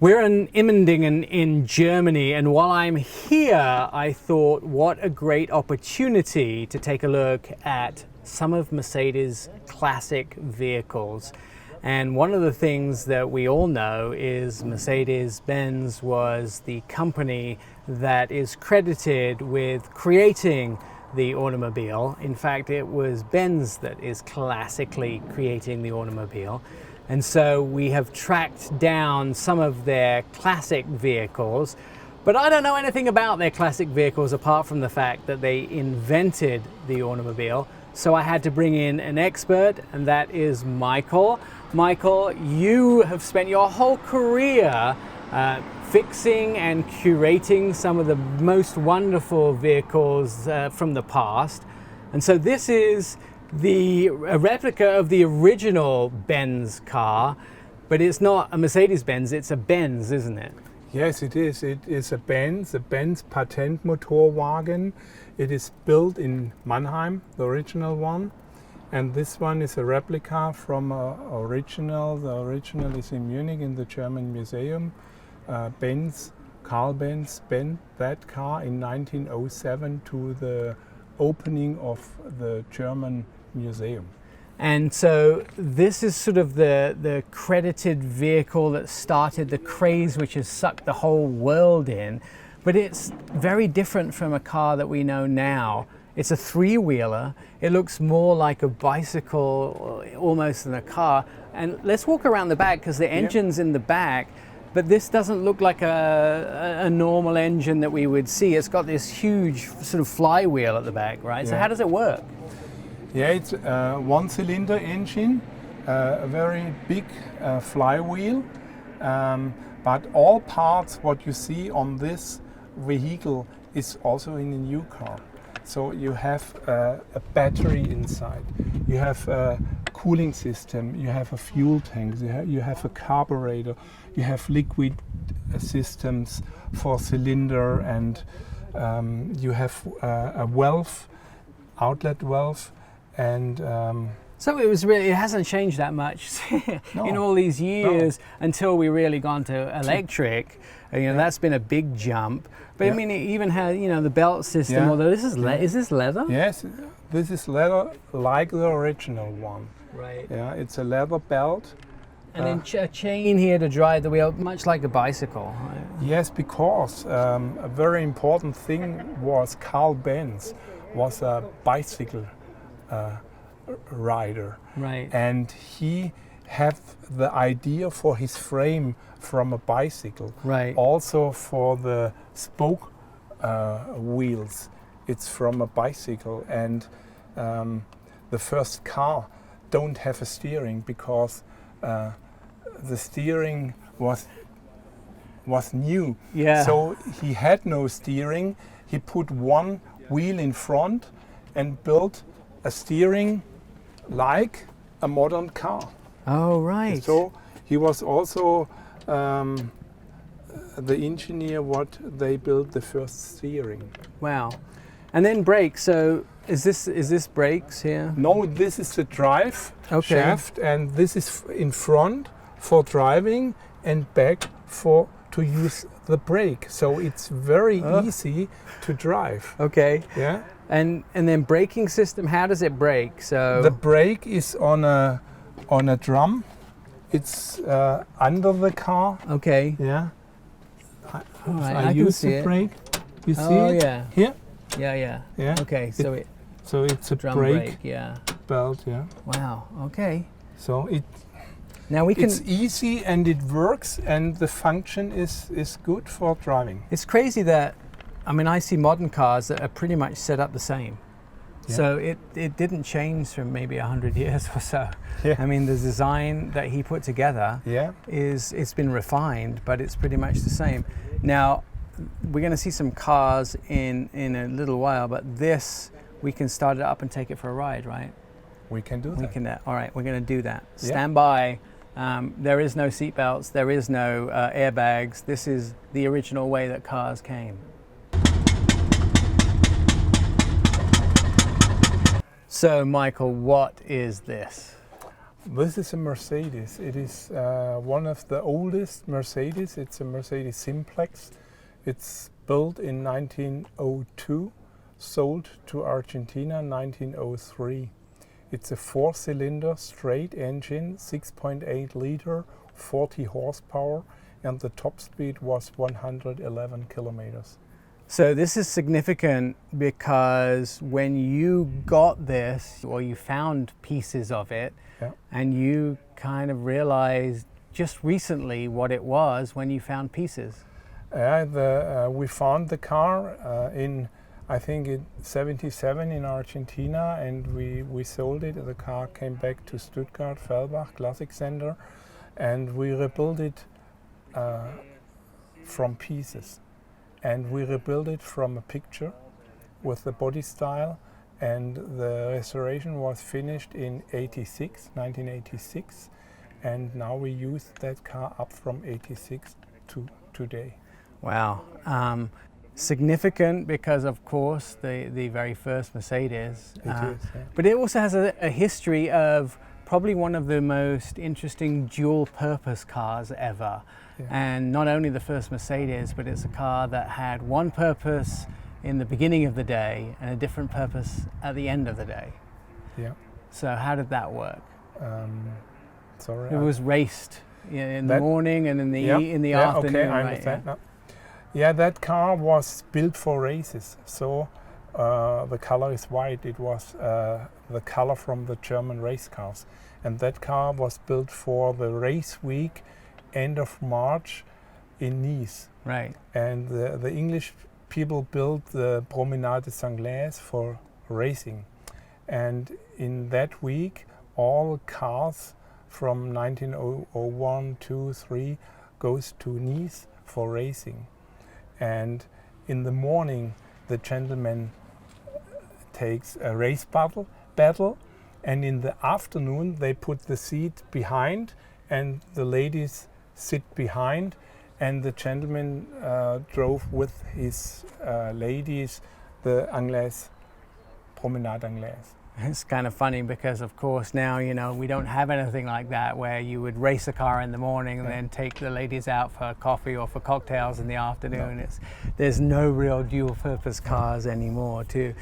We're in Immendingen in Germany, and while I'm here, I thought what a great opportunity to take a look at some of Mercedes' classic vehicles. And one of the things that we all know is Mercedes Benz was the company that is credited with creating the automobile. In fact, it was Benz that is classically creating the automobile. And so we have tracked down some of their classic vehicles, but I don't know anything about their classic vehicles apart from the fact that they invented the automobile. So I had to bring in an expert, and that is Micheal. Micheal, you have spent your whole career fixing and curating some of the most wonderful vehicles from the past. And so this is a replica of the original Benz car, but it's not a Mercedes Benz, it's a Benz, isn't it? Yes, it is. It is a Benz patent motorwagen. It is built in Manheim, the original one. And this one is a replica from original. The original is in Munich in the German museum. Carl Benz bent that car in 1907 to the opening of the German museum. And so this is sort of the credited vehicle that started the craze which has sucked the whole world in, but it's very different from a car that we know now. It's a three-wheeler. It looks more like a bicycle almost than a car. And let's walk around the back because the engine's in the back, but this doesn't look like a normal engine that we would see. It's got this huge sort of flywheel at the back, right? So how does it work? Yeah, it's a one-cylinder engine, a very big flywheel, but all parts what you see on this vehicle is also in a new car. So you have a battery inside, you have a cooling system, you have a fuel tank, you have a carburetor, you have liquid systems for cylinder, and you have a valve, outlet valve. And so it hasn't changed that much in all these years until we really gone to electric. That's been a big jump. But I mean, it even has the belt system. Although this is is this leather? Yes, this is leather like the original one. Right. Yeah, it's a leather belt. And then a chain here to drive the wheel, much like a bicycle. Right? Yes, because a very important thing was Carl Benz was a bicycle rider, right? And he had the idea for his frame from a bicycle, right? Also for the spoke wheels, it's from a bicycle. And the first car don't have a steering because the steering was new. Yeah. So he had no steering. He put one wheel in front and built a steering like a modern car. Oh, right. So he was also the engineer what they built the first steering. Wow. And then brakes. So is this brakes here? No, this is the drive shaft, and this is in front for driving and back to use the brake. So it's very easy to drive. Okay. Yeah. And then braking system, how does it brake? So the brake is on a drum. It's under the car. Okay. Yeah. I use see the brake. You see it? Oh yeah. Here? Yeah. Okay. So it's a drum brake yeah. belt. Yeah. Wow. Okay. So now we can. It's easy and it works, and the function is good for driving. It's crazy that, I mean, I see modern cars that are pretty much set up the same. Yeah. So it didn't change from maybe 100 years or so. Yeah. I mean, the design that he put together it's been refined, but it's pretty much the same. Now, we're going to see some cars in a little while, but this, we can start it up and take it for a ride, right? We can do that. All right, we're going to do that. Stand by. There is no seat belts. There is no airbags. This is the original way that cars came. So, Micheal, what is this? This is a Mercedes. It is one of the oldest Mercedes. It's a Mercedes Simplex. It's built in 1902, sold to Argentina in 1903. It's a 4-cylinder straight engine, 6.8 liter, 40 horsepower, and the top speed was 111 kilometers. So this is significant because when you got this, or you found pieces of it, and you kind of realized just recently what it was when you found pieces. We found the car in, I think, in 77 in Argentina, and we sold it. The car came back to Stuttgart, Fellbach Classic Center, and we rebuilt it from pieces. And we rebuilt it from a picture with the body style, and the restoration was finished in 1986, and now we use that car up from 86 to today. Wow. Significant because, of course, the very first Mercedes. It is, yeah. But it also has a history of probably one of the most interesting dual-purpose cars ever. Yeah. And not only the first Mercedes, but it's a car that had one purpose in the beginning of the day and a different purpose at the end of the day. Yeah. So how did that work? Sorry. It was raced in the morning and in the afternoon. Okay, I understand now. Yeah, that car was built for races, so the color is white. It was the color from the German race cars, and that car was built for the race week, end of March, in Nice. Right. And the English people built the Promenade des Anglais for racing, and in that week, all cars from 1901, 2, 3 goes to Nice for racing. And in the morning, the gentleman takes a race battle, and in the afternoon they put the seat behind, and the ladies sit behind, and the gentleman drove with his ladies the Anglaise, Promenade Anglaise. It's kind of funny because, of course, now, you know, we don't have anything like that where you would race a car in the morning and then take the ladies out for coffee or for cocktails in the afternoon. No. There's no real dual-purpose cars anymore, too.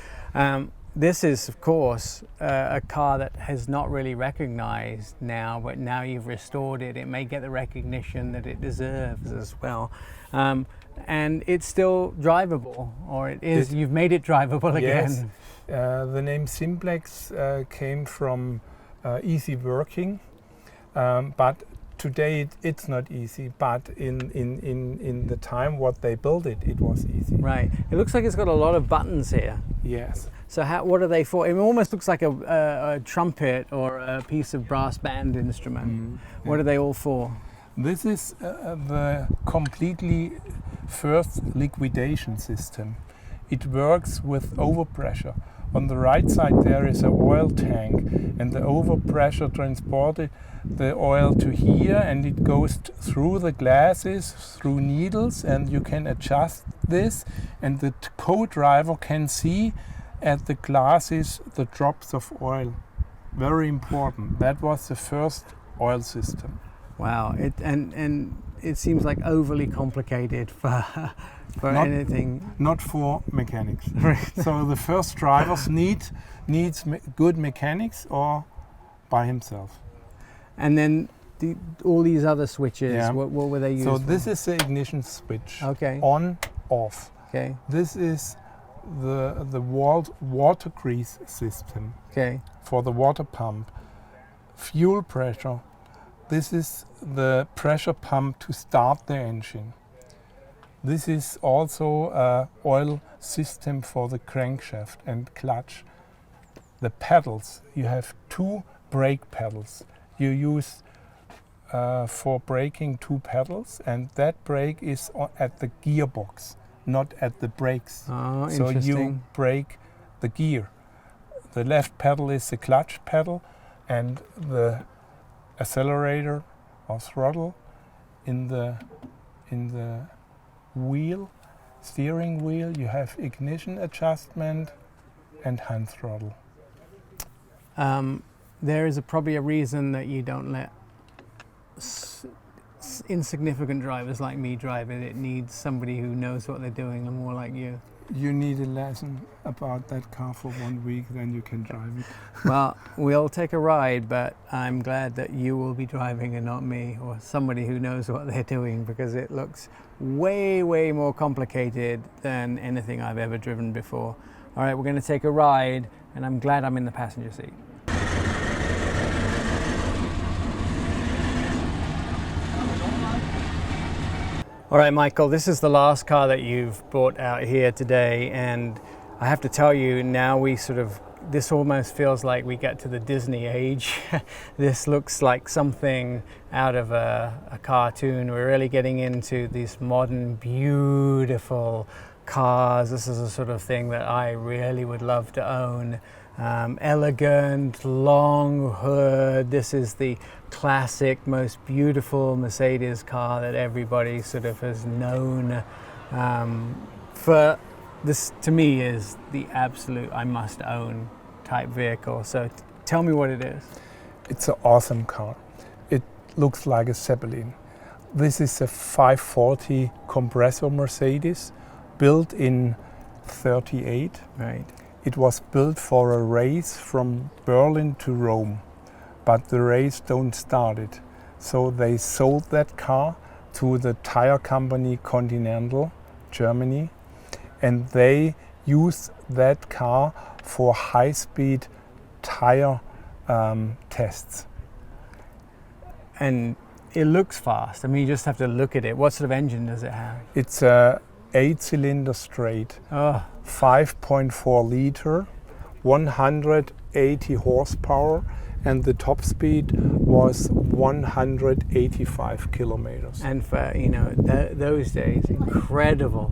This is, of course, a car that has not really recognized now, but now you've restored it. It may get the recognition that it deserves as well. And it's still drivable, or it is. You've made it drivable again. Yes. The name Simplex came from easy working, but today it's not easy. But in the time what they built it, it was easy. Right. It looks like it's got a lot of buttons here. Yes. So what are they for? It almost looks like a trumpet or a piece of brass band instrument. What are they all for? This is the completely first liquidation system. It works with overpressure. On the right side there is an oil tank, and the overpressure transported the oil to here, and it goes through the glasses, through needles, and you can adjust this, and the co-driver can see at the glasses the drops of oil. Very important. That was the first oil system. Wow, and it seems like overly complicated for anything. Not for mechanics. So the first drivers needs good mechanics or by himself. And then all these other switches, what were they used So for? this is the ignition switch. Okay. On, off. Okay. This is the water grease system. Okay. For the water pump. Fuel pressure. This is the pressure pump to start the engine. This is also an oil system for the crankshaft and clutch. The pedals, you have 2 brake pedals. You use for braking 2 pedals, and that brake is at the gearbox, not at the brakes. Oh, so you brake the gear. The left pedal is the clutch pedal, and the accelerator or throttle in the wheel, steering wheel. You have ignition adjustment and hand throttle. there is probably a reason that you don't let insignificant drivers like me drive it. It needs somebody who knows what they're doing and more like you. You need a lesson about that car for 1 week, then you can drive it. Well, we'll take a ride, but I'm glad that you will be driving and not me, or somebody who knows what they're doing, because it looks way, way more complicated than anything I've ever driven before. All right, we're going to take a ride, and I'm glad I'm in the passenger seat. All right, Michael, this is the last car that you've brought out here today, and I have to tell you, now this almost feels like we get to the Disney age. This looks like something out of a cartoon. We're really getting into these modern, beautiful cars. This is the sort of thing that I really would love to own. Elegant, long hood. This is the classic, most beautiful Mercedes car that everybody sort of has known. For this, to me, is the absolute I must own type vehicle. So tell me what it is. It's an awesome car. It looks like a Zeppelin. This is a 540 compressor Mercedes, built in 38. Right. It was built for a race from Berlin to Rome, but the race don't start it. So they sold that car to the tire company Continental, Germany, and they used that car for high-speed tire tests. And it looks fast. I mean, you just have to look at it. What sort of engine does it have? It's a 8-cylinder straight. Oh. 5.4 liter, 180 horsepower, and the top speed was 185 kilometers. And for, those days, incredible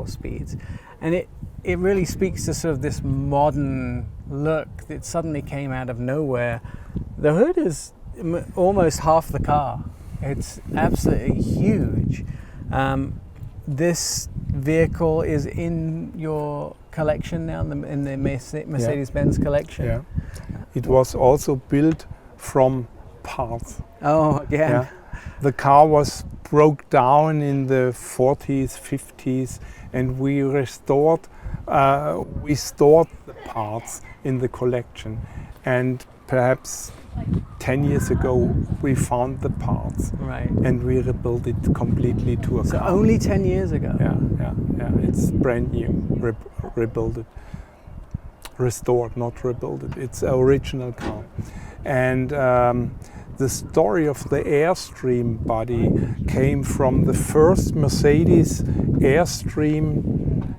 speeds. And it really speaks to sort of this modern look that suddenly came out of nowhere. The hood is almost half the car. It's absolutely huge. This vehicle is in your collection now, in the Mercedes Benz collection? Yeah. It was also built from parts. Oh, again. Yeah. The car was broke down in the 40s, 50s, and we stored the parts in the collection. And perhaps 10 years ago, we found the parts, right, and we rebuilt it completely to a car. So only 10 years ago? Yeah. It's brand new, rebuilt it. Restored, not rebuilt it. It's an original car. And the story of the Airstream body came from the first Mercedes Airstream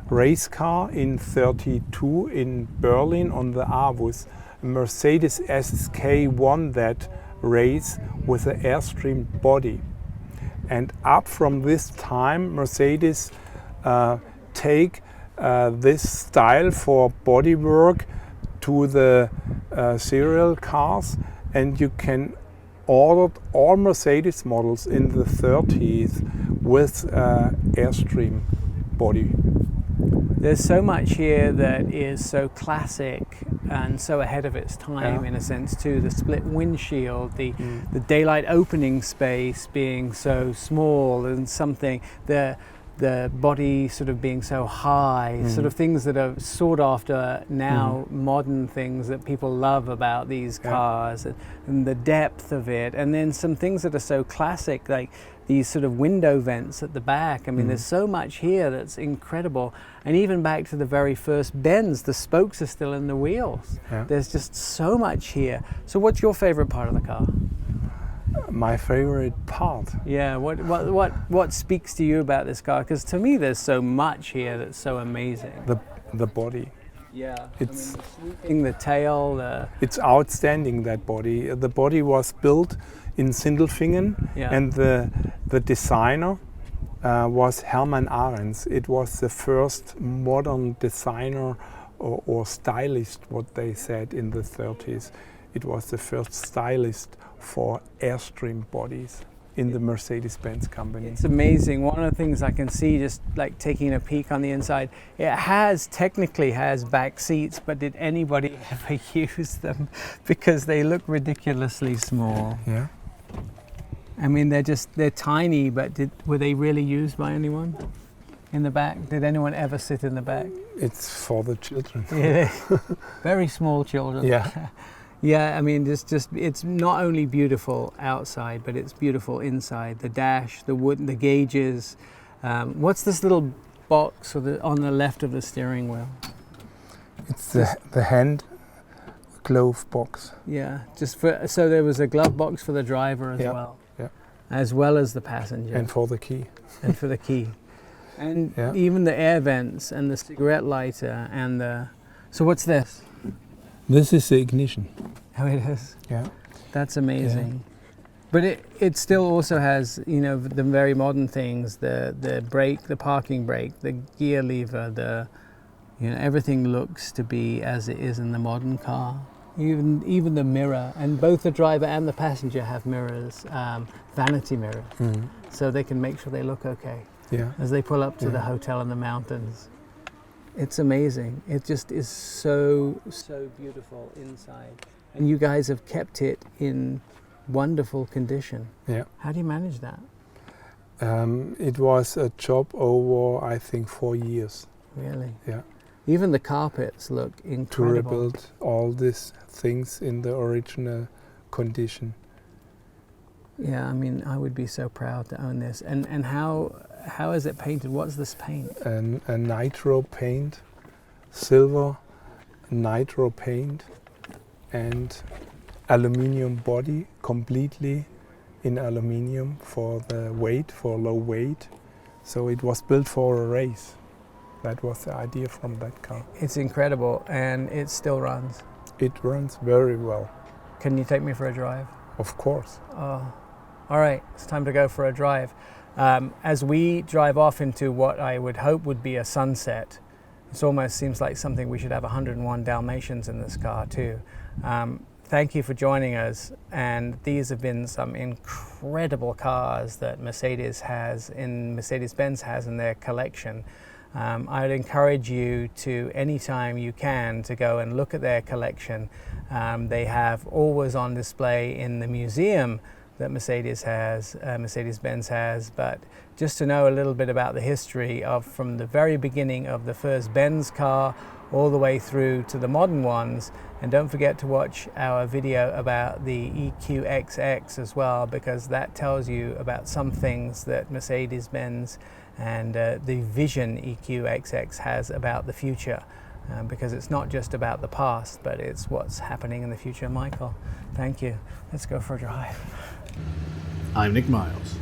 race car in 32 in Berlin on the Avus. Mercedes SK won that race with the Airstream body. And up from this time, Mercedes take this style for bodywork to the serial cars, and you can order all Mercedes models in the 30s with Airstream body. There's so much here that is so classic and so ahead of its time, in a sense too. The split windshield, the daylight opening space being so small, and something the body sort of being so high, sort of things that are sought after now, modern things that people love about these cars, and the depth of it, and then some things that are so classic, like these sort of window vents at the back. I mean, there's so much here that's incredible. And even back to the very first Benz, the spokes are still in the wheels. Yeah. There's just so much here. So what's your favorite part of the car? My favorite part? Yeah, what speaks to you about this car? Because to me, there's so much here that's so amazing. The body. Yeah, it's the sweeping, the tail. It's outstanding, that body. The body was built in Sindelfingen, and the designer was Hermann Ahrens. It was the first modern designer or stylist, what they said in the 30s. It was the first stylist for Airstream bodies in the Mercedes Benz company. It's amazing. One of the things I can see just like taking a peek on the inside, it technically has back seats, but did anybody ever use them? Because they look ridiculously small. Yeah. I mean, they're tiny, but were they really used by anyone in the back? Did anyone ever sit in the back? It's for the children. Yeah. Very small children. Yeah. Yeah, I mean, it's not only beautiful outside, but it's beautiful inside. The dash, the wood, the gauges. What's this little box on the left of the steering wheel? It's the hand glove box. Yeah, so there was a glove box for the driver as well. Yeah. As well as the passenger. And for the key. And for the key. And even the air vents and the cigarette lighter and so what's this? This is the ignition. Oh, it is? Yeah. That's amazing. Yeah. But it still also has, the very modern things, the brake, the parking brake, the gear lever, everything looks to be as it is in the modern car. Even the mirror, and both the driver and the passenger have mirrors, vanity mirrors, so they can make sure they look okay as they pull up to the hotel in the mountains. It's amazing. It just is so beautiful inside. And you guys have kept it in wonderful condition. Yeah. How do you manage that? It was a job over, I think, 4 years. Really? Yeah. Even the carpets look incredible. To rebuild all these things in the original condition. Yeah, I mean, I would be so proud to own this. And how is it painted? What's this paint? A nitro paint, silver nitro paint, and aluminium body, completely in aluminium for the weight, for low weight. So it was built for a race. That was the idea from that car. It's incredible, and it still runs. It runs very well. Can you take me for a drive? Of course. Oh, all right, it's time to go for a drive. As we drive off into what I would hope would be a sunset, it almost seems like something we should have 101 Dalmatians in this car too. Thank you for joining us, and these have been some incredible cars that Mercedes Benz has in their collection. I'd encourage you to, anytime you can, to go and look at their collection. They have always on display in the museum that Mercedes Benz has, but just to know a little bit about the history from the very beginning of the first Benz car all the way through to the modern ones. And don't forget to watch our video about the EQXX as well, because that tells you about some things that Mercedes Benz and the vision EQXX has about the future, because it's not just about the past, but it's what's happening in the future. Micheal, thank you. Let's go for a drive. I'm Nik Miles.